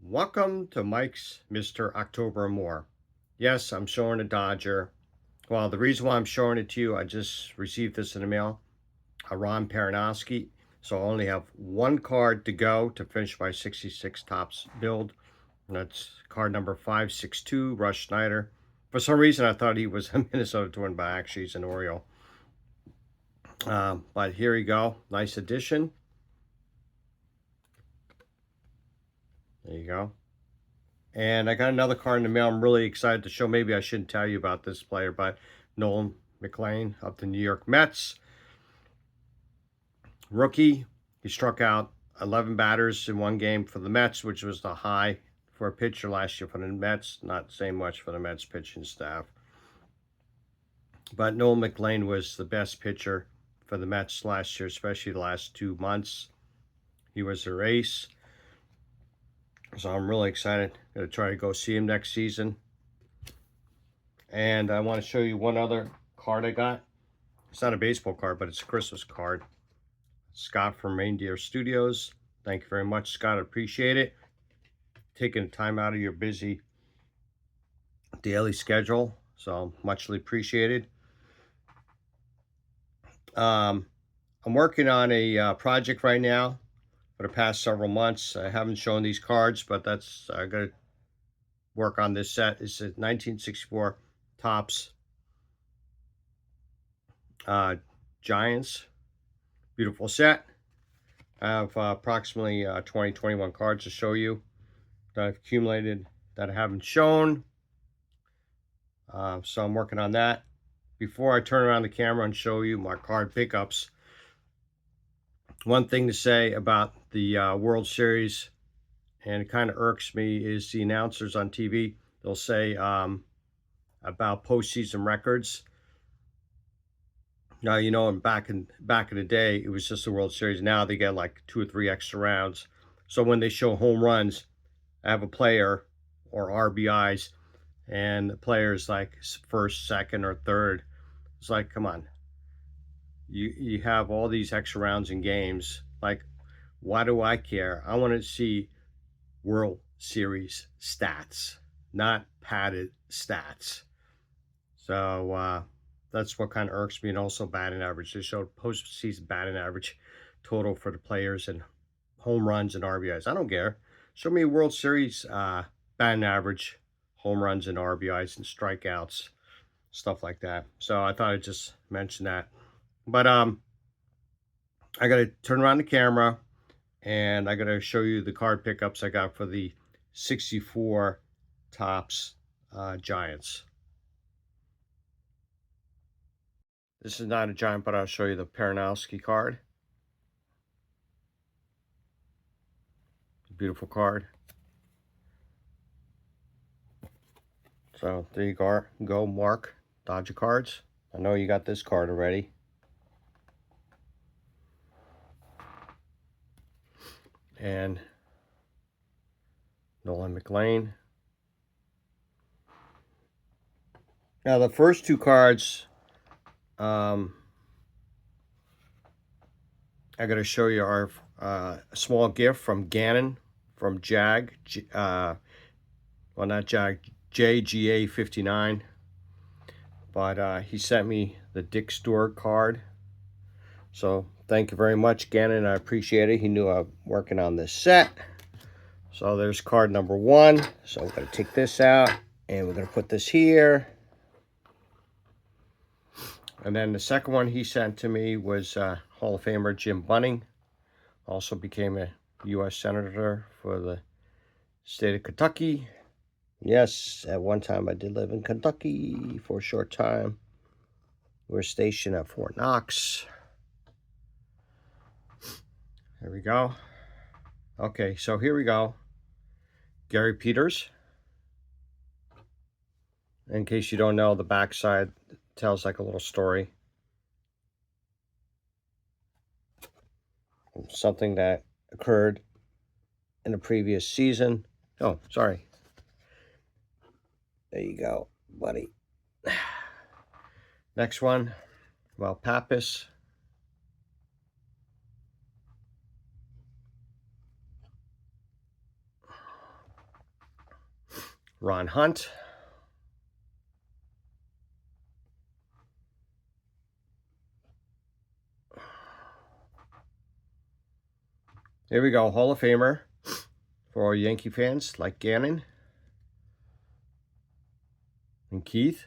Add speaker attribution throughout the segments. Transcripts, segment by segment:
Speaker 1: Welcome to Mike's Mr. October and More. Yes, I'm showing a Dodger. Well, the reason why I'm showing it to you, I just received this in the mail. Hi Ron Perranoski. So I only have one card to go to finish my 66 tops build. And that's card number 562, Russ Snyder. For some reason, I thought he was a Minnesota Twin, but actually he's an Oriole. But here you go. Nice addition. There you go. And I got another card in the mail I'm really excited to show. Maybe I shouldn't tell you about this player, but Nolan McLean up the New York Mets. Rookie. He struck out 11 batters in one game for the Mets, which was the high for a pitcher last year for the Mets. Not saying much for the Mets pitching staff. But Nolan McLean was the best pitcher for the Mets last year, especially the last 2 months. He was their ace. So I'm really excited. Going to try to go see him next season. And I want to show you one other card I got. It's not a baseball card, but it's a Christmas card. Scott from Reindeer Studios. Thank you very much, Scott. I appreciate it. Taking time out of your busy daily schedule. So muchly appreciated. I'm working on a project right now for the past several months. I haven't shown these cards, but that's I got to work on this set. It's a 1964 Topps Giants. Beautiful set. I have approximately 21 cards to show you that I've accumulated that I haven't shown. So I'm working on that. Before I turn around the camera and show you my card pickups, one thing to say about the World Series, and it kind of irks me, is the announcers on TV, they'll say about postseason records. Now, you know, back in the day, it was just the World Series. Now they get like 2 or 3 extra rounds. So when they show home runs, I have a player or RBIs, and the player's like first, second, or third. It's like, come on. You have all these extra rounds in games. Like, why do I care? I want to see World Series stats, not padded stats. So that's what kind of irks me. And also batting average. They showed postseason batting average total for the players and home runs and RBIs. I don't care. Show me a World Series batting average, home runs and RBIs and strikeouts, stuff like that. So I thought I'd just mention that. But I got to turn around the camera, and I got to show you the card pickups I got for the 64 Topps Giants. This is not a Giant, but I'll show you the Perranoski card. Beautiful card. So there you go, Mark. Dodger cards. I know you got this card already. And Nolan McLean. Now the first 2 cards I got to show you are a small gift from Gannon from Jag. Well, not Jag, JGA 59. But he sent me the Dick Stewart card. So thank you very much, Gannon. I appreciate it. He knew I'm working on this set. So there's card number 1. So we're going to take this out, and we're going to put this here. And then the second one he sent to me was Hall of Famer Jim Bunning. Also became a U.S. Senator for the state of Kentucky. Yes, at one time I did live in Kentucky for a short time. We were stationed at Fort Knox. There we go. Okay, so here we go. Gary Peters. In case you don't know, the backside tells like a little story. Something that occurred in a previous season. Oh, sorry. There you go, buddy. Next one, Milt Pappas. Ron Hunt. Here we go, Hall of Famer for all Yankee fans like Gannon and Keith.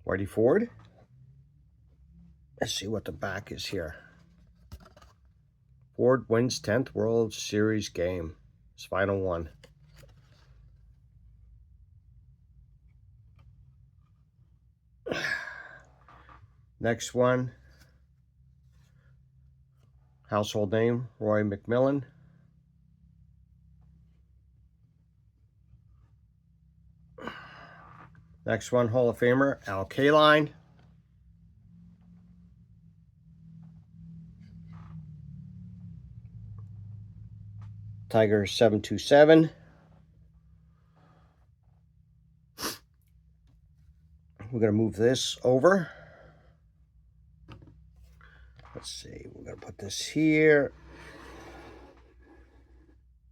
Speaker 1: Whitey Ford. Let's see what the back is here. Ford wins 10th World Series game. His final one. Next one. Household name, Roy McMillan. Next one, Hall of Famer, Al Kaline. Tiger 727. We're going to move this over. Let's see, we're going to put this here.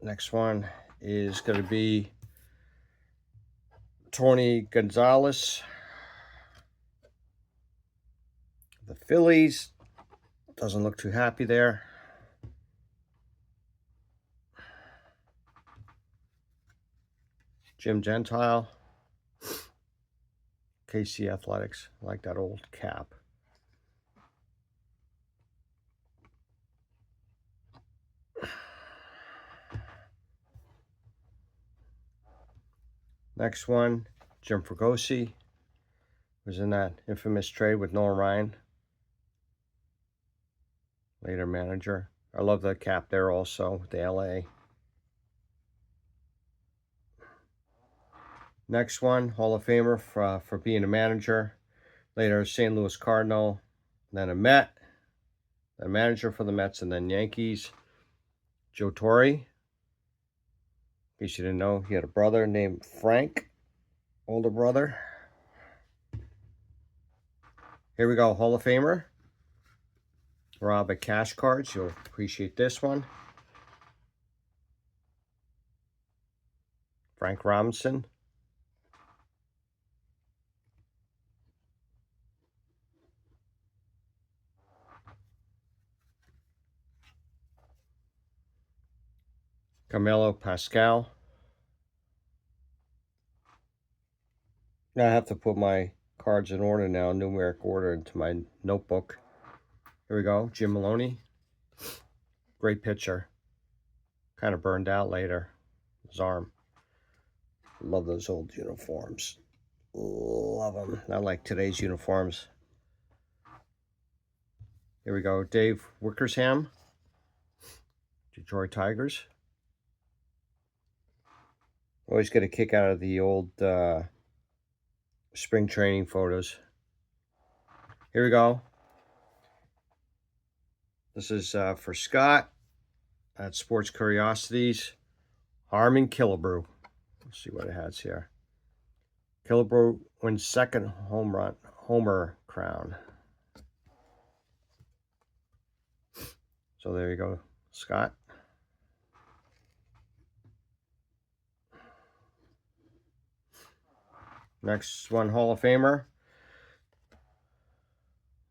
Speaker 1: Next one is going to be Torre Gonzalez. The Phillies. Doesn't look too happy there. Jim Gentile. KC Athletics. I like that old cap. Next one, Jim Fregosi. Was in that infamous trade with Nolan Ryan. Later manager. I love the cap there also with the LA. Next one, Hall of Famer for being a manager. Later, St. Louis Cardinal. Then a Met. A manager for the Mets and then Yankees. Joe Torre. In case you didn't know, he had a brother named Frank. Older brother. Here we go, Hall of Famer. Rob at Cash Cards. You'll appreciate this one. Frank Robinson. Camilo Pascual. Now I have to put my cards in order now, numeric order, into my notebook. Here we go, Jim Maloney. Great pitcher. Kind of burned out later. His arm. Love those old uniforms. Love them. Not like today's uniforms. Here we go, Dave Wickersham. Detroit Tigers. Always get a kick out of the old spring training photos. Here we go. This is for Scott at Sports Curiosities. Harmon Killebrew. Let's see what it has here. Killebrew wins second homer crown. So there you go, Scott. Next one, Hall of Famer.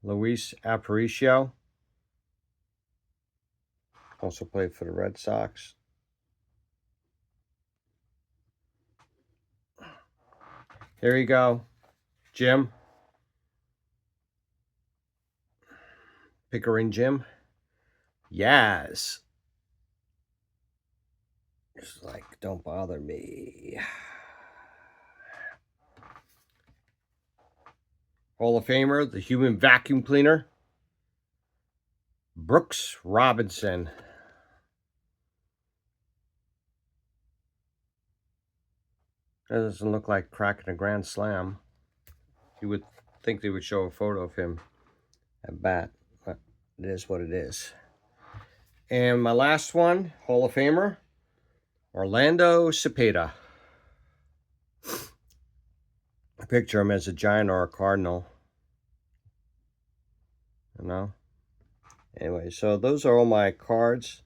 Speaker 1: Luis Aparicio. Also played for the Red Sox. Here you go, Jim. Pickering Jim. Yaz. It's like, don't bother me. Hall of Famer, the human vacuum cleaner. Brooks Robinson. That doesn't look like cracking a grand slam. You would think they would show a photo of him at bat, but it is what it is. And my last one, Hall of Famer, Orlando Cepeda. I picture him as a Giant or a Cardinal. You know? Anyway, so those are all my cards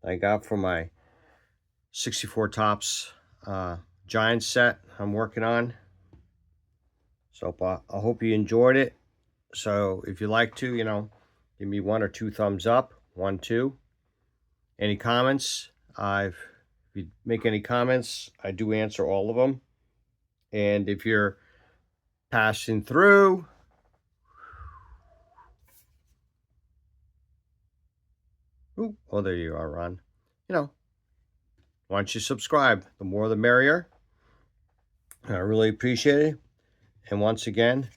Speaker 1: I got for my 64 tops Giant set I'm working on. So I hope you enjoyed it. So if you like to, give me 1 or 2 thumbs up. 1, 2. Any comments? If you make any comments, I do answer all of them. And if you're passing through, oh, there you are, Ron. Why don't you subscribe? The more the merrier. I really appreciate it. And once again,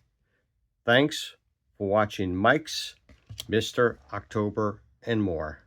Speaker 1: thanks for watching Mike's Mr. October and more.